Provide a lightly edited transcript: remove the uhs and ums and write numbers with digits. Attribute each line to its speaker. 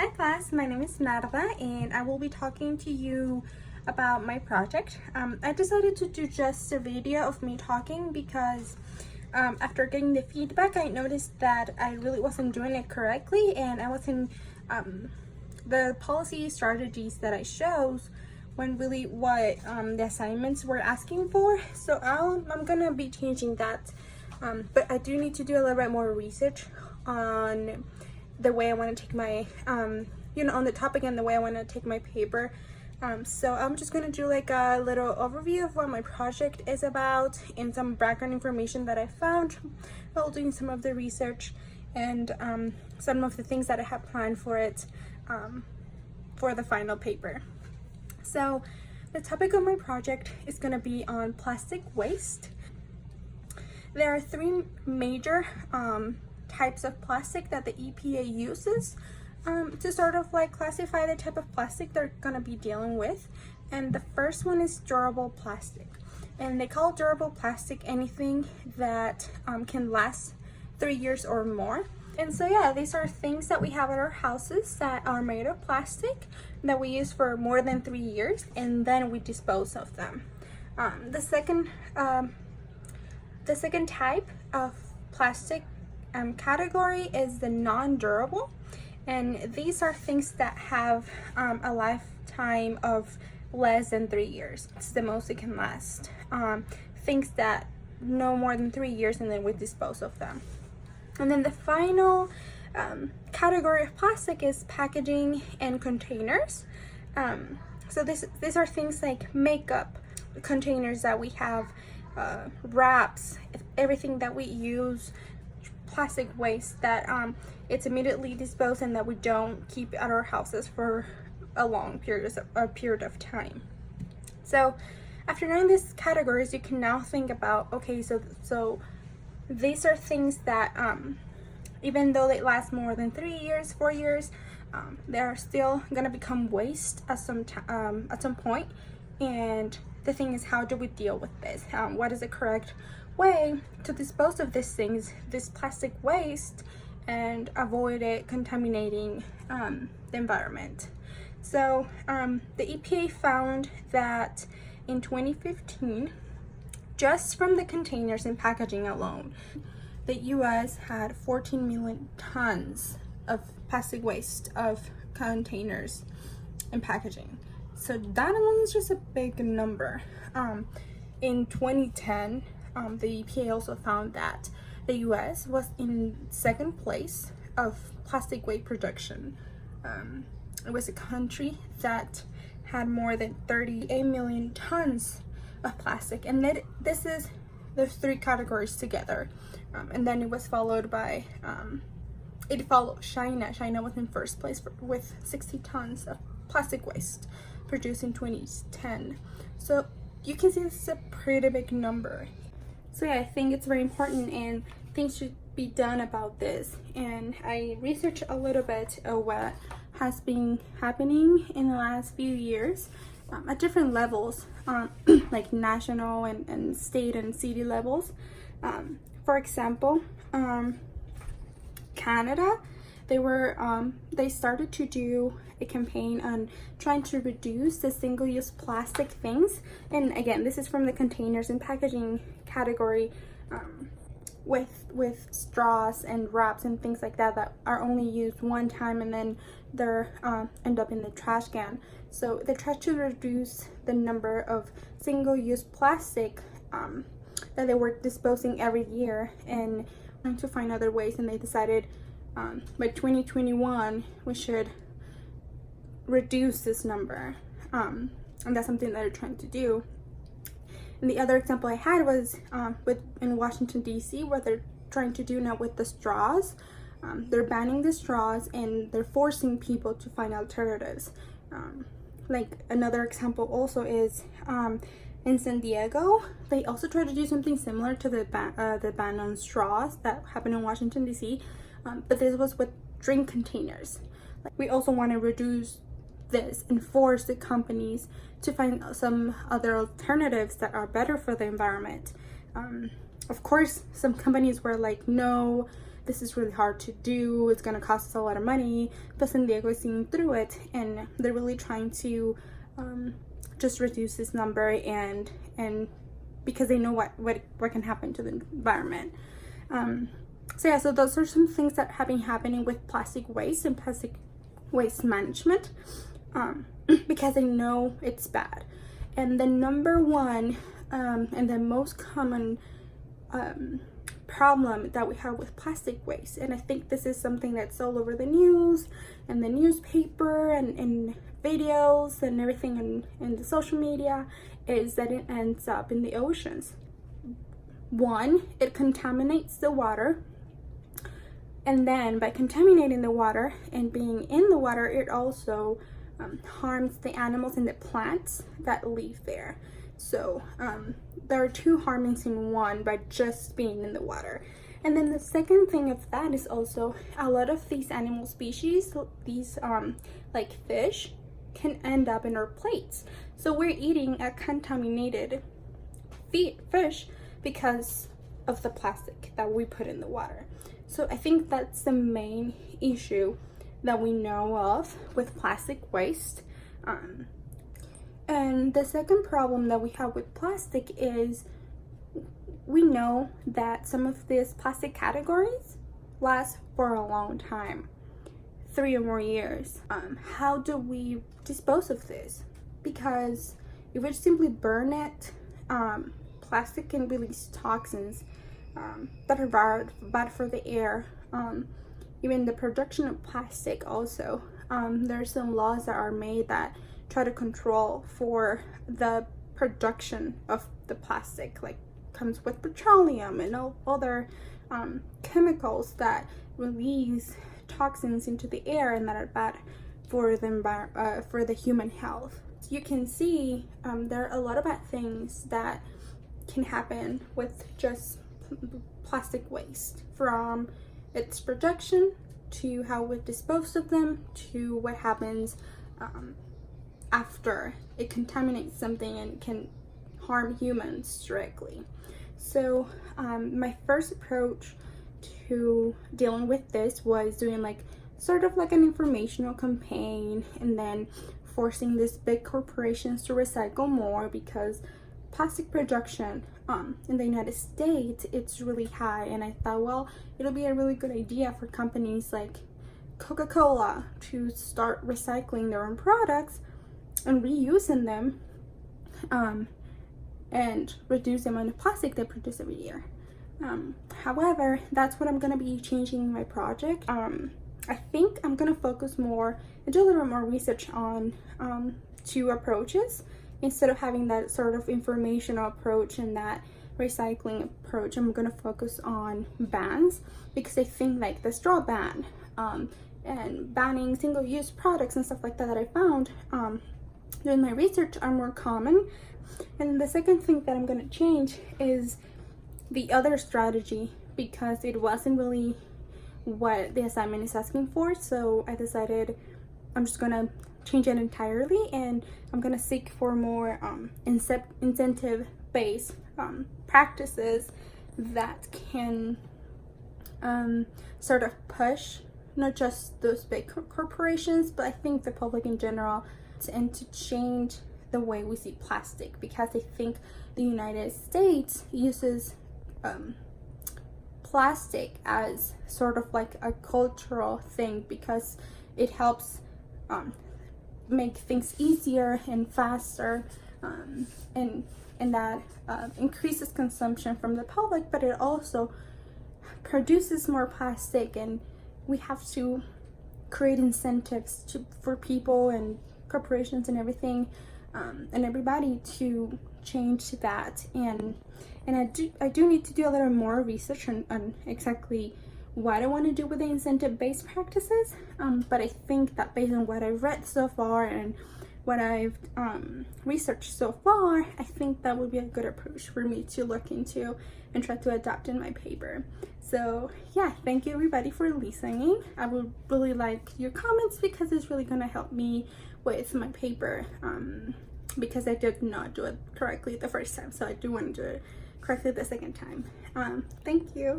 Speaker 1: Hi class, my name is Narda and I will be talking to you about my project. I decided to do just a video of me talking because after getting the feedback I noticed that I really wasn't doing it correctly and I wasn't the policy strategies that I chose when really what the assignments were asking for. So I'm gonna be changing that, but I do need to do a little bit more research on the way I want to take my on the topic and the way I want to take my paper. So I'm just going to do like a little overview of what my project is about and some background information that I found while doing some of the research, and some of the things that I have planned for it for the final paper. So the topic of my project is going to be on plastic waste. There are three major types of plastic that the EPA uses to sort of like classify the type of plastic they're going to be dealing with. And the first one is durable plastic, and they call durable plastic anything that can last 3 years or more. And so yeah, these are things that we have at our houses that are made of plastic that we use for more than 3 years and then we dispose of them. The second type of plastic category is the non-durable, and these are things that have a lifetime of less than 3 years. It's the most it can last. Things that no more than 3 years and then we dispose of them. And then the final category of plastic is packaging and containers. So these are things like makeup containers that we have, wraps, everything that we use, plastic waste that it's immediately disposed and that we don't keep at our houses for a long period of time. So after knowing these categories, you can now think about, okay, so these are things that even though they last more than 3 years, 4 years, they're still gonna become waste at some point. And the thing is, how do we deal with this? What is the correct way to dispose of these things, this plastic waste, and avoid it contaminating the environment? So the EPA found that in 2015, just from the containers and packaging alone, the US had 14 million tons of plastic waste of containers and packaging. So that alone is just a big number. In 2010, the EPA also found that the US was in second place of plastic waste production. It was a country that had more than 38 million tons of plastic, and this is the three categories together. And then it was followed by it followed China. China was in first place with 60 tons of plastic waste produced in 2010. So you can see this is a pretty big number. So yeah, I think it's very important and things should be done about this. And I researched a little bit of what has been happening in the last few years at different levels, like national and state and city levels. For example, Canada, they started to do a campaign on trying to reduce the single-use plastic things. And again, this is from the containers and packaging category, with straws and wraps and things like that are only used one time and then they're end up in the trash can. So they tried to reduce the number of single-use plastic that they were disposing every year and trying to find other ways, and they decided by 2021 we should reduce this number, and that's something that they're trying to do. And the other example I had was in Washington DC, where they're trying to do now with the straws. They're banning the straws and they're forcing people to find alternatives. Like another example also is in San Diego, they also tried to do something similar to the ban on straws that happened in Washington DC, but this was with drink containers. We also want to reduce this and force the companies to find some other alternatives that are better for the environment. Of course, some companies were like, no, this is really hard to do, it's going to cost us a lot of money, but San Diego is seeing through it, and they're really trying to just reduce this number, and because they know what can happen to the environment. So yeah, so those are some things that have been happening with plastic waste and plastic waste management, because I know it's bad. And the number one and the most common problem that we have with plastic waste, and I think this is something that's all over the news and the newspaper and videos and everything in the social media, is that it ends up in the oceans. One, it contaminates the water, and then by contaminating the water and being in the water, it also harms the animals and the plants that live there. So there are two harmings in one by just being in the water. And then the second thing of that is also a lot of these animal species, these like fish, can end up in our plates. So we're eating a contaminated fish because of the plastic that we put in the water. So I think that's the main issue that we know of with plastic waste. And the second problem that we have with plastic is we know that some of these plastic categories last for a long time, 3 or more years. How do we dispose of this? Because if we simply burn it, plastic can release toxins that are bad for the air. Even the production of plastic also. There are some laws that are made that try to control for the production of the plastic, like comes with petroleum and all other chemicals that release toxins into the air and that are bad for the human health. You can see there are a lot of bad things that can happen with just plastic waste, from its production to how we dispose of them to what happens after it contaminates something and can harm humans directly. So my first approach to dealing with this was doing like sort of like an informational campaign, and then forcing these big corporations to recycle more, because plastic production in the United States, it's really high. And I thought, well, it'll be a really good idea for companies like Coca-Cola to start recycling their own products and reusing them, and reduce the amount of plastic they produce every year. However, that's what I'm going to be changing in my project. I think I'm going to focus more and do a little bit more research on 2 approaches. Instead of having that sort of informational approach and that recycling approach, I'm going to focus on bans, because I think like the straw ban and banning single-use products and stuff like that I found doing my research are more common. And the second thing that I'm going to change is the other strategy, because it wasn't really what the assignment is asking for. So I decided I'm just going to change it entirely, and I'm going to seek for more incentive-based practices that can sort of push not just those big corporations, but I think the public in general, and to change the way we see plastic, because I think the United States uses plastic as sort of like a cultural thing, because it helps make things easier and faster, and that increases consumption from the public, but it also produces more plastic, and we have to create incentives for people and corporations and everything, and everybody to change that. And I do need to do a little more research on exactly what I want to do with the incentive-based practices, but I think that based on what I've read so far and what I've researched so far, I think that would be a good approach for me to look into and try to adapt in my paper. So yeah, thank you everybody for listening. I would really like your comments, because it's really going to help me with my paper, because I did not do it correctly the first time, so I do want to do it correctly the second time. Thank you.